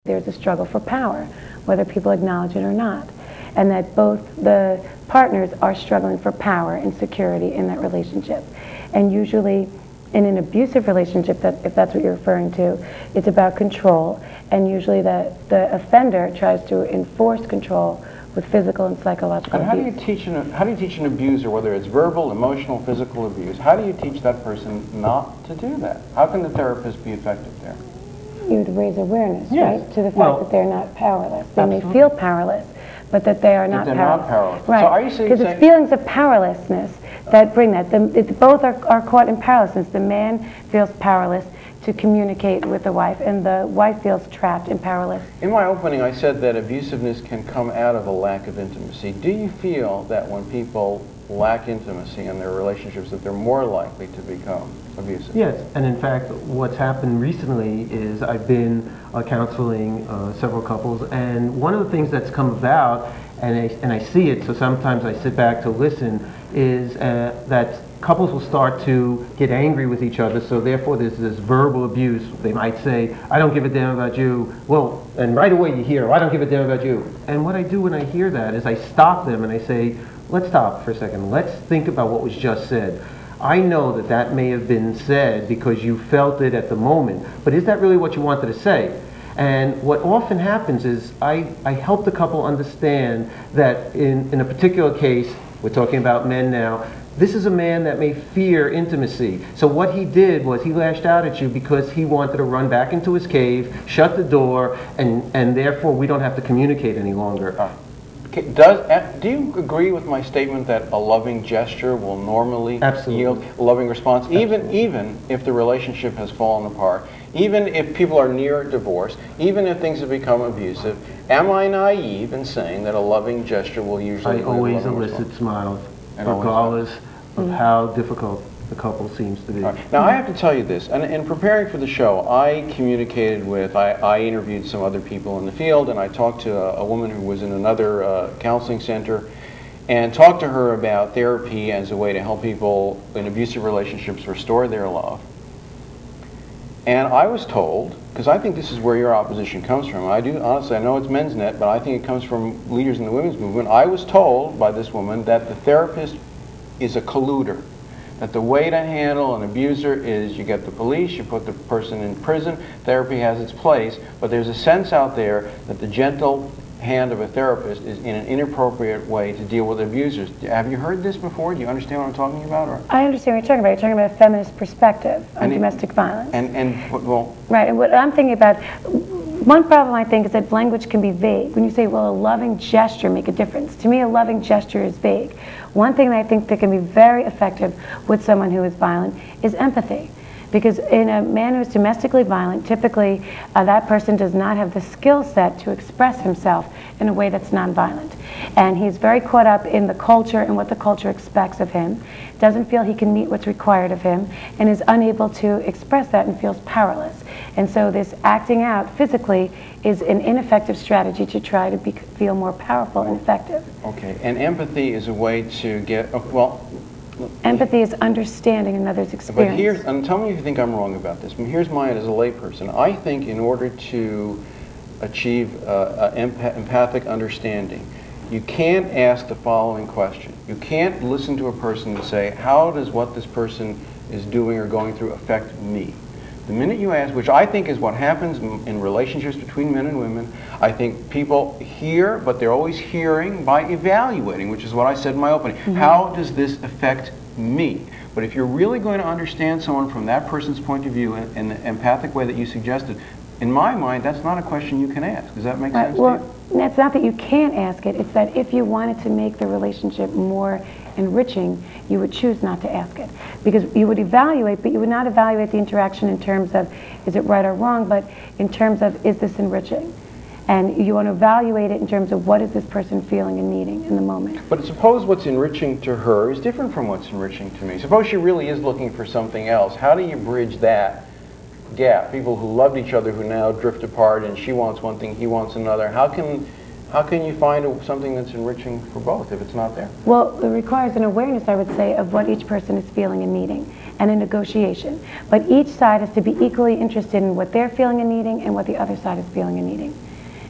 there's a struggle for power, whether people acknowledge it or not, and that both the partners are struggling for power and security in that relationship. And usually in an abusive relationship, if that's what you're referring to, it's about control, and usually the offender tries to enforce control with physical and psychological abuse. How do you teach an abuser, whether it's verbal, emotional, physical abuse, how do you teach that person not to do that? How can the therapist be effective there? You would raise awareness, yes. right, to the fact that they're not powerless. They may feel powerless, but that they are not powerless. Right. So are you saying, because it's feelings of powerlessness that bring that. Both are caught in powerlessness. The man feels powerless to communicate with the wife, and the wife feels trapped and powerless. In my opening, I said that abusiveness can come out of a lack of intimacy. Do you feel that when people lack intimacy in their relationships, that they're more likely to become abusive? Yes, and in fact, what's happened recently is I've been counseling several couples, and one of the things that's come about, and I see it, so sometimes I sit back to listen, is that couples will start to get angry with each other, so therefore there's this verbal abuse. They might say, I don't give a damn about you. Well, and right away you hear, I don't give a damn about you. And what I do when I hear that is I stop them and I say, let's stop for a second. Let's think about what was just said. I know that that may have been said because you felt it at the moment, but is that really what you wanted to say? And what often happens is I help the couple understand that in a particular case, we're talking about men now, this is a man that may fear intimacy. So what he did was he lashed out at you because he wanted to run back into his cave, shut the door, and therefore we don't have to communicate any longer. Do you agree with my statement that a loving gesture will normally yield a loving response, even if the relationship has fallen apart, even if people are near divorce, even if things have become abusive? Am I naive in saying that a loving gesture will usually? I always elicit smiles, regardless of how difficult the couple seems to be. Right. Now I have to tell you this, and in preparing for the show, I communicated with, I interviewed some other people in the field, and I talked to a woman who was in another counseling center, and talked to her about therapy as a way to help people in abusive relationships restore their love. And I was told, because I think this is where your opposition comes from, I do, honestly, I know it's Men's Net, but I think it comes from leaders in the women's movement. I was told by this woman that the therapist is a colluder. That the way to handle an abuser is you get the police, you put the person in prison, therapy has its place, but there's a sense out there that the gentle hand of a therapist is in an inappropriate way to deal with abusers. Have you heard this before? Do you understand what I'm talking about? Or? I understand what you're talking about. You're talking about a feminist perspective on domestic violence. Well, right, and what I'm thinking about, one problem I think is that language can be vague. When you say, well, a loving gesture make a difference. To me, a loving gesture is vague. One thing that I think that can be very effective with someone who is violent is empathy. Because in a man who is domestically violent, typically that person does not have the skill set to express himself in a way that's nonviolent. And he's very caught up in the culture and what the culture expects of him, doesn't feel he can meet what's required of him, and is unable to express that and feels powerless. And so this acting out physically is an ineffective strategy to try to feel more powerful and effective. Okay, and empathy is a way to get, well... Empathy is understanding another's experience. But here's, and tell me if you think I'm wrong about this, but here's mine as a layperson. I think in order to achieve empathic understanding, you can't ask the following question. You can't listen to a person and say, how does what this person is doing or going through affect me? The minute you ask, which I think is what happens in relationships between men and women, I think people hear, but they're always hearing by evaluating, which is what I said in my opening. Mm-hmm. How does this affect me? But if you're really going to understand someone from that person's point of view in the empathic way that you suggested, in my mind, that's not a question you can ask. Does that make sense to you? It's not that you can't ask it, it's that if you wanted to make the relationship more enriching, you would choose not to ask it. Because you would evaluate, but you would not evaluate the interaction in terms of, is it right or wrong, but in terms of, is this enriching? And you want to evaluate it in terms of what is this person feeling and needing in the moment. But suppose what's enriching to her is different from what's enriching to me. Suppose she really is looking for something else. How do you bridge that gap? People who loved each other who now drift apart, and she wants one thing, he wants another. How can you find something that's enriching for both if it's not there? Well, it requires an awareness, I would say, of what each person is feeling and needing. and a negotiation. But each side has to be equally interested in what they're feeling and needing and what the other side is feeling and needing.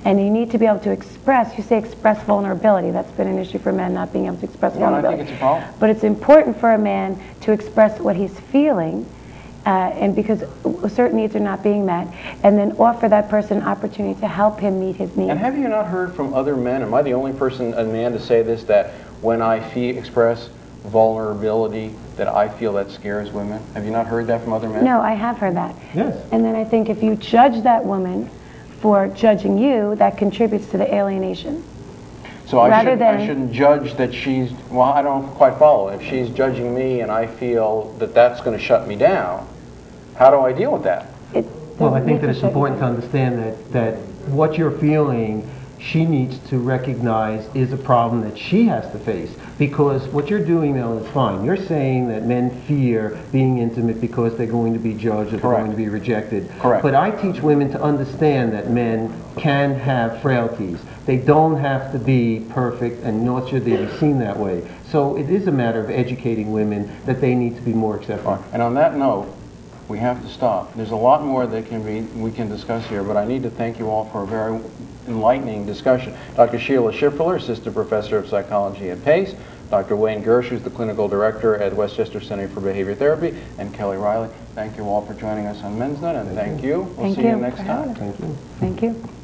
And you need to be able to express, you say express vulnerability. That's been an issue for men, not being able to express vulnerability. I think it's a problem. But it's important for a man to express what he's feeling, and because certain needs are not being met, and then offer that person an opportunity to help him meet his needs. And have you not heard from other men, am I the only man to say this, that when I express vulnerability, that I feel that scares women? Have you not heard that from other men? No, I have heard that. Yes. And then I think if you judge that woman for judging you, that contributes to the alienation. So I shouldn't judge that she's, well, I don't quite follow. If she's judging me and I feel that that's going to shut me down, how do I deal with that? Well, I think that it's important to understand that what you're feeling, she needs to recognize is a problem that she has to face. Because what you're doing, Mel, is fine. You're saying that men fear being intimate because they're going to be judged or they're going to be rejected. Correct. But I teach women to understand that men can have frailties. They don't have to be perfect, and nor should they be seen that way. So it is a matter of educating women that they need to be more accepting. And on that note, we have to stop. There's a lot more that we can discuss here, but I need to thank you all for a very enlightening discussion. Dr. Sheila Chiffriller, Assistant Professor of Psychology at Pace, Dr. Wayne Gersh, who's the Clinical Director at Westchester Center for Behavior Therapy, and Kelly Riley. Thank you all for joining us on Men's Night, and thank you. We'll see you next time. Thank you. Thank you.